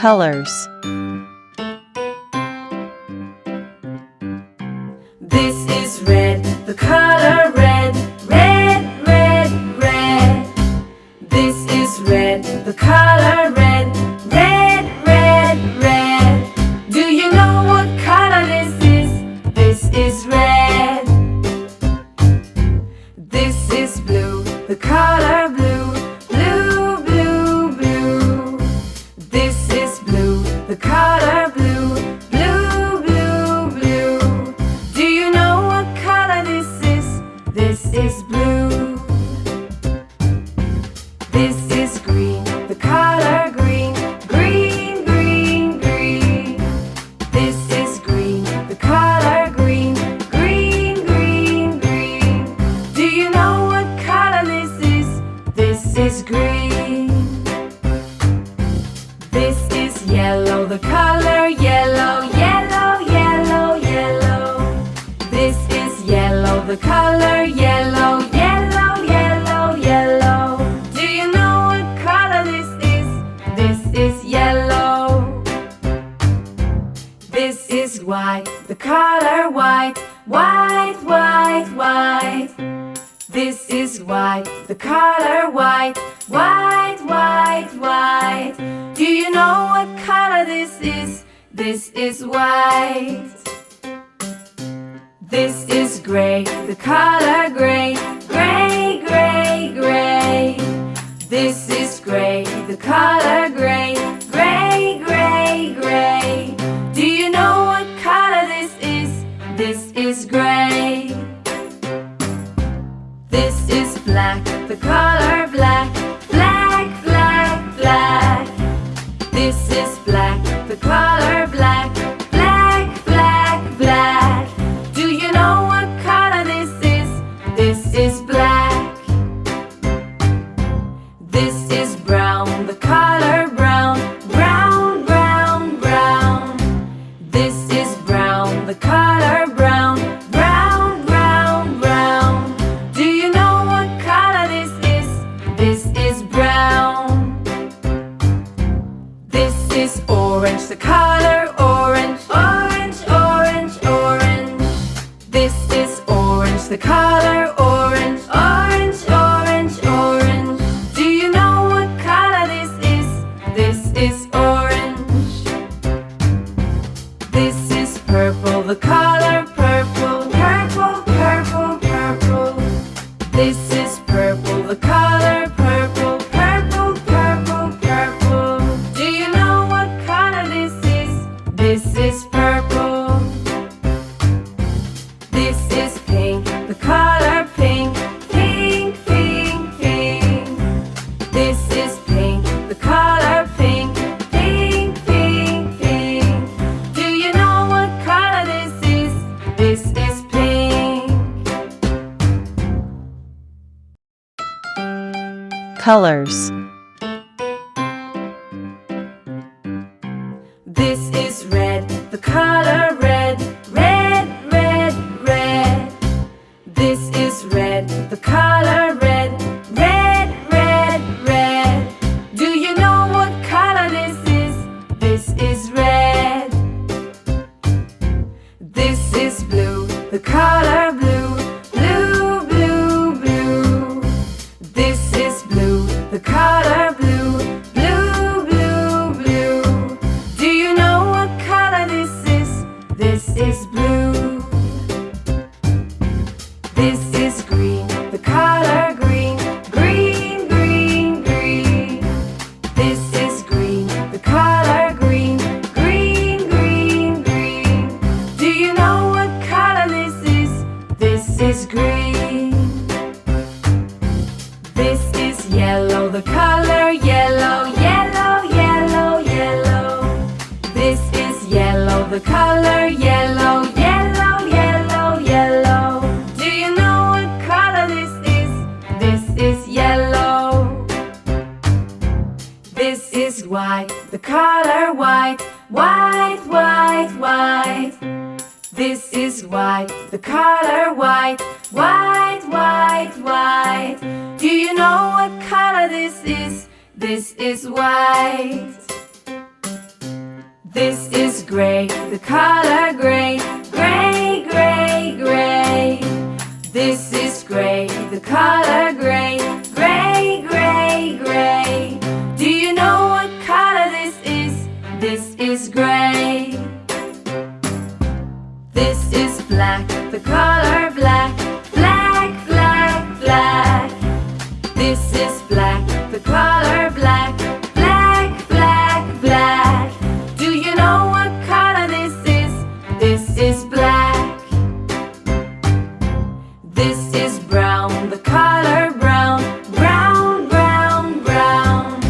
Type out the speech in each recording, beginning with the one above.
Colors. This is red, the color red, red, red, red. This is red, the color red, red, red, red. Do you know what color this is? This is red. This is blue, the color blue, blue, blue, blue. This is blue, the color blue, blue, blue, blue. Do you know what color this is? This is blue. This is green, the color green, green, green, green. This is green, the color green, green, green, green. Do you know what color this is? This is green. This is yellow, the color yellow, yellow, yellow, yellow. This is yellow, the color yellow, yellow, yellow, yellow. Do you know what color this is? This is yellow. This is white, the color white, white, white, white. This is white, the color white, white, white, white. Do you know what color this is? This is white. This is gray, the color gray, gray, gray, gray. This is gray, the color gray, gray, gray, gray. Do you know what color this is? This is gray. This is black, the color black, black, black, black. This is black, the color black, black, black, black. Do you know what color this is? This is black. This is brown, the color brown, brown, brown, brown. This is brown, the color brown, brown, brown, brown. Do you know what color this is? This is brown. This is orange, the color orange, orange, orange, orange. This is orange, the color orange, orange, orange, orange. Do you know what color this is? This is orange. This is purple, the color purple, purple, purple, purple. This is purple, the color purple, purple, purple, purple. Do you know what color this is? This is purple. This is pink, the color pink, pink, pink, pink. This is pink, the color pink, pink, pink, pink. Do you know what color this is? This is pink. Colors. This is red, the color red, red, red, red. This is red, the color red, red, red, red. Do you know what color this is? This is red. This is blue, the color blue, blue, blue, blue. This is blue, the color blue, blue, blue, blue. Do you know what color this is? This is blue. This is green, the color green, green, green, green. This is green, the color green, green, green, green. Do you know what color this is? This is green. This is yellow, the color yellow, yellow, yellow, yellow. This is yellow, the color yellow, yellow, yellow, yellow. Do you know what color this is? This is yellow. This is white, the color white, white, white, white. This is white, the color white, white, white, white. Do you know what color this is? This is white. This is gray, the color gray. Gray, gray, gray. This is gray, the color gray. Gray, gray, gray. Do you know what color this is? This is gray. This is black, the color black. Black, black, black. This is black, the color black. Black, black, black. Do you know what color this is? This is black. This is brown, the color brown. Brown, brown, brown.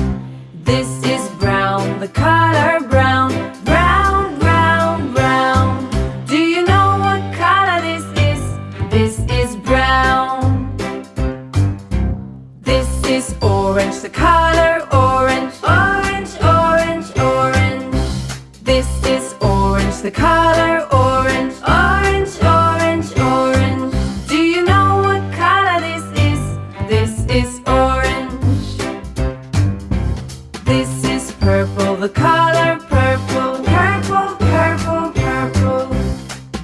This is brown, the color brown. Brown, brown, brown. Do you know what color this is? This is brown. This is orange, the color orange. Orange, orange, orange. This is orange, the color orange. Orange, orange, orange. Do you know what color this is? This is orange. This is purple, the color purple. Purple, purple, purple.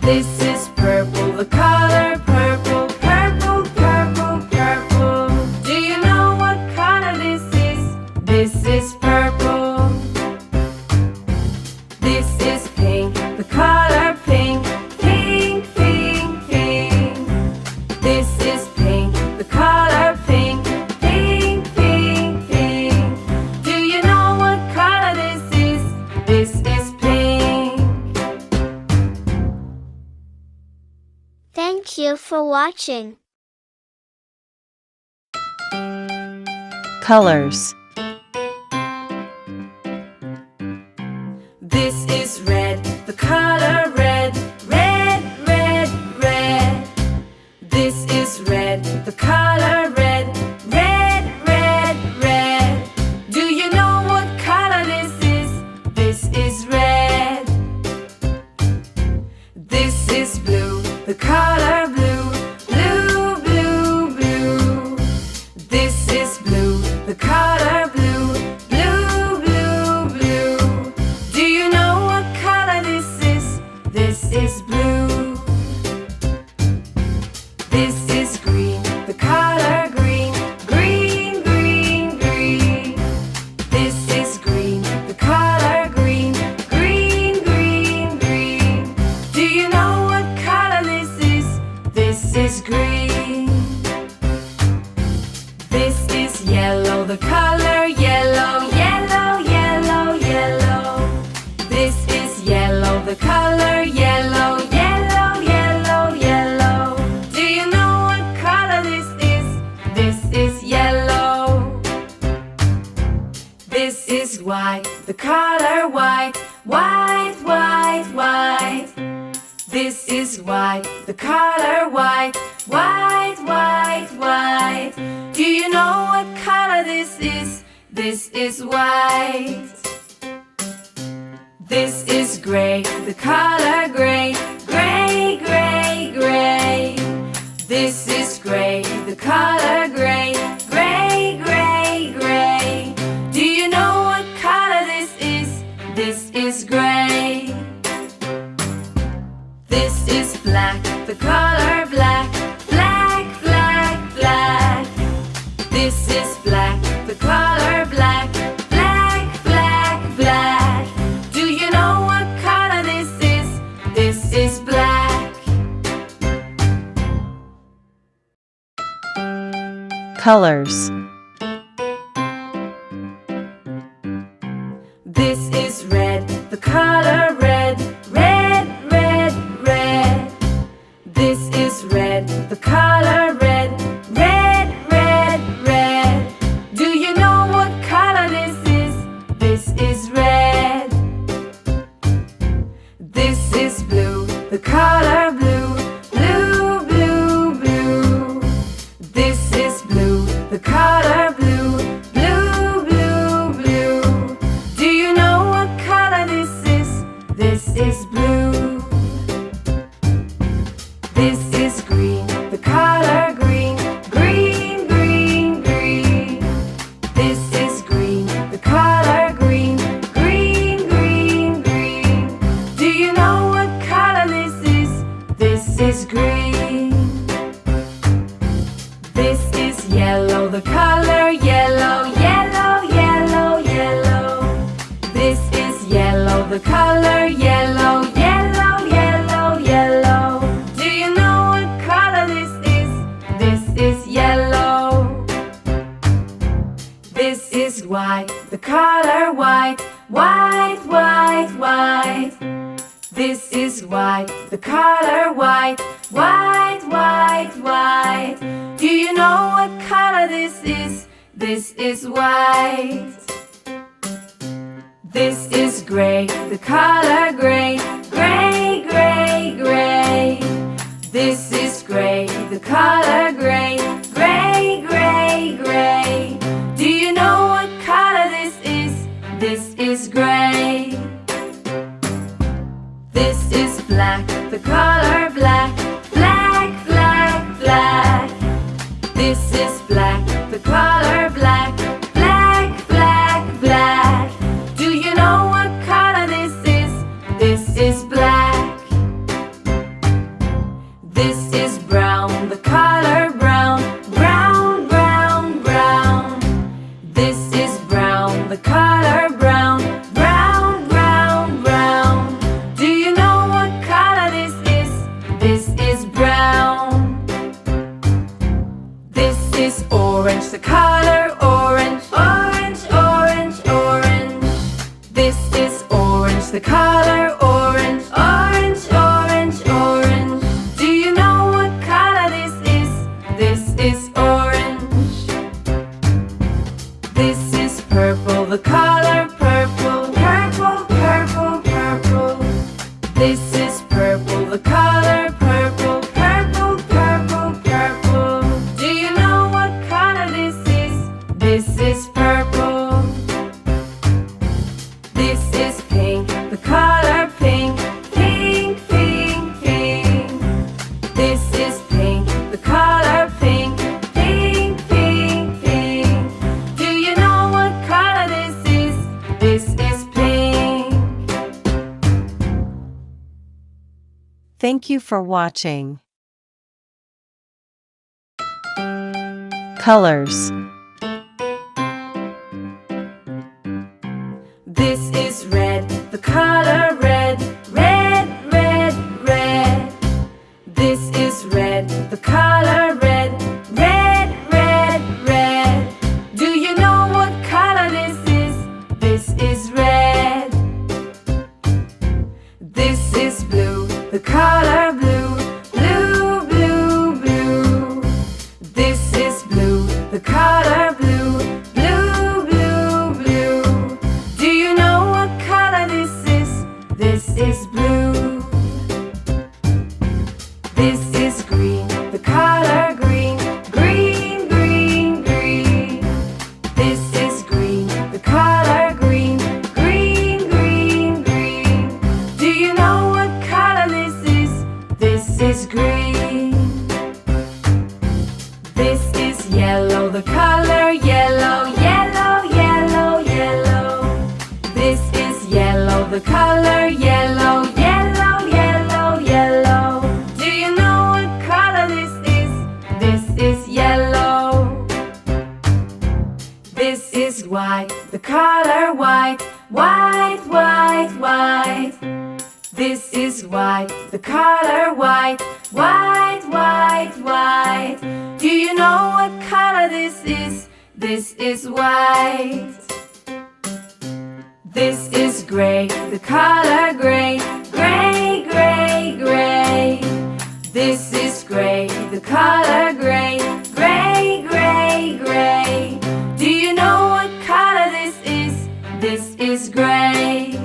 This is purple, the color purple. Purple, purple, purple. Do you know what color this is? This is purple. This is pink, the color pink. Pink, pink, pink. This is pink, the color pink. Pink, pink, pink. Do you know what color this is? This is pink. Thank you for watching. Colors. This is red, the color red. Red, red, red. This is red, the color red. Red, red, red. Do you know what color this is? This is red. This is blue, the color blue. Blue, blue, blue. This is blue, the color blue. Blue, blue, blue. Do you know what color this is? This is blue. This is green, the color green. Green, green, green. This is green, the color green. Green, green, green. Do you know what color this is? This is green. This is yellow, the color yellow. Yellow, yellow, yellow. This is yellow, the color yellow. Yellow, yellow, yellow. Do you know what color this is? This is yellow. This is white, the color white. White, white, white. This is white, the color white. White, white, white. Do you know what color this is? This is white. This is gray, the color gray. Gray, gray, gray. This is gray, the color gray. Gray, gray, gray. Do you know what color this is? This is gray. This is black, the color black. Black, black, black. This is black, the color black. Black, black, black. Do you know what color this is? This is black. Colors. This is red, the color red. Red, red, red. This is red, the color red. Red, red, red. Do you know what color this is? This is red. This is blue, the color blue. Blue, blue, blue. This is blue, the color blue. Blue, blue, blue. Do you know what color this is? color white, white, white, white. This is white, the color white, white, white, white. Do you know what color this is? This is white. This is gray, the color gray, gray, gray, gray. This is gray, the color gray, gray, gray, gray. Do you know what color this is? This is gray. This is black, the color black, black, black, black. This is black, the color black, black, black, black. Do you know what color this is? This is black. This is brown, the color brown, brown, brown, brown. This is brown, the color brown, brown, brown, brown. Do you know what color this is? This is brown. This is orange, the color orange, orange, orange, orange. This is orange, the color orange, orange, orange, orange. Do you know what color this is? This is orange. This is purple, the color purple, purple, purple, purple. This is purple, the color purple, purple, purple, purple. Do you know what color this is? This is purple. This is pink, the color pink, pink, pink, pink. This is pink, the color pink, pink, pink, pink. Do you know what color this is? This is pink. Thank you for watching. Colors. This is red, the color red, red, red, red. This is red, the color red, red, red, red. Do you know what color this is? This is red. This is blue, the color blue, blue, blue, blue. This is blue, the color blue, blue, blue, blue. Do you know what color this is? This is blue. This is green, the color green, green, green, green. This is green, the color green, green, green, green. Do you know what color this is? This is green. This is yellow, the color yellow, yellow, yellow, yellow. This is yellow, the color yellow, yellow, yellow, yellow. Do you know what color this is? This is yellow. This is white, the color white, white, white, white. This is white, the color white, white, white, white. Do you know what color this is? This is white. This is gray, the color gray, gray, gray, gray. This is gray, the color gray, gray, gray, gray. Do you know what color this is? This is gray.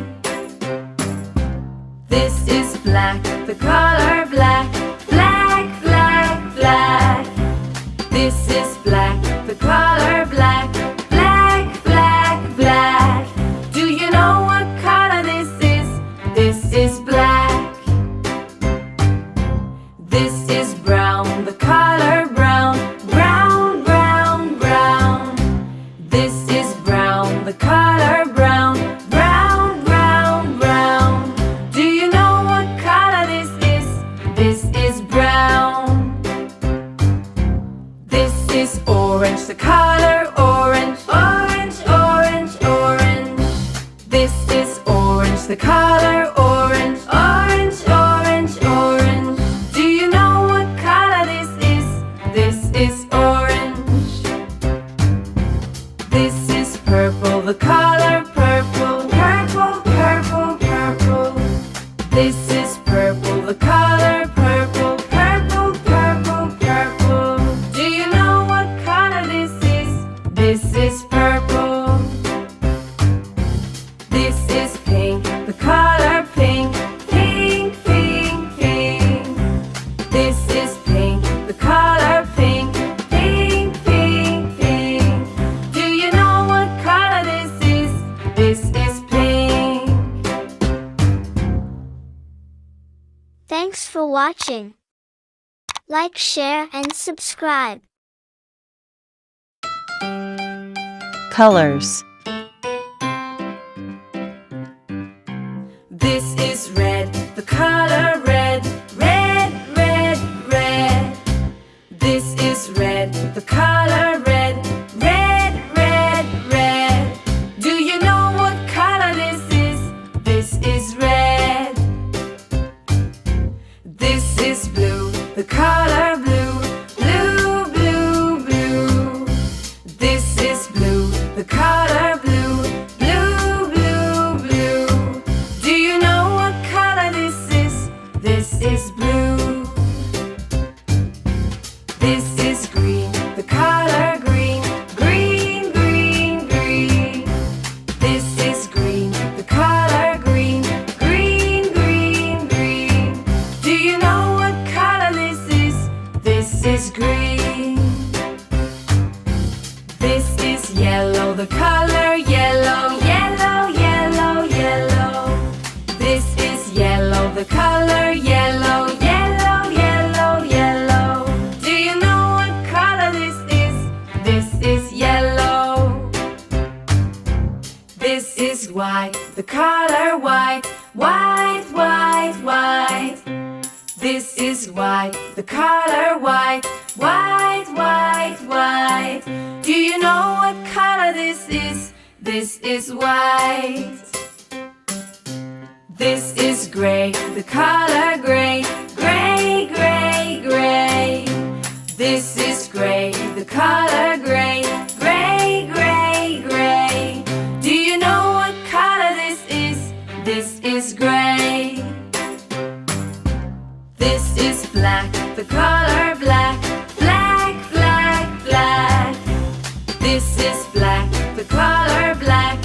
This is black, the color black, black, black, black. This is black, the color black, black, black, black. Do you know what color this is? This is black. This is brown, the color brown, brown, brown, brown. This is brown, the color brown, brown, brown, brown. Do you know what color this is? This is brown. This is orange, the color orange, orange, orange, orange. This is orange, the color orange, orange, orange, orange. Do you know what color this is? This is orange. This is purple, the color purple. watching. Like, share, and subscribe. Colors. This is red, the color red, red, red, red. This is red, the color red, red, red, red. Do you know what color this is? This is red. This is blue, the color blue, blue, blue, blue. This is blue, the color blue, blue, blue, blue. Do you know what color this is? This is blue. This is green, the color green, green, green, green. This is green, the color green, green, green, green. Do you know what color this is? This is green. This is yellow, the color yellow, yellow, yellow, yellow. This is yellow, the color yellow, yellow, yellow, yellow. Do you know what color this is? This is yellow. This is white, the color white, white, white, white. This is white, the color white, white, white, white. Do you know what color this is? This is white. This is gray, the color gray, gray, gray, gray. This is gray, the color gray, gray, gray, gray. Do you know what color this is? This is gray. This is black, the color black, black, black, black. This is black, the color black,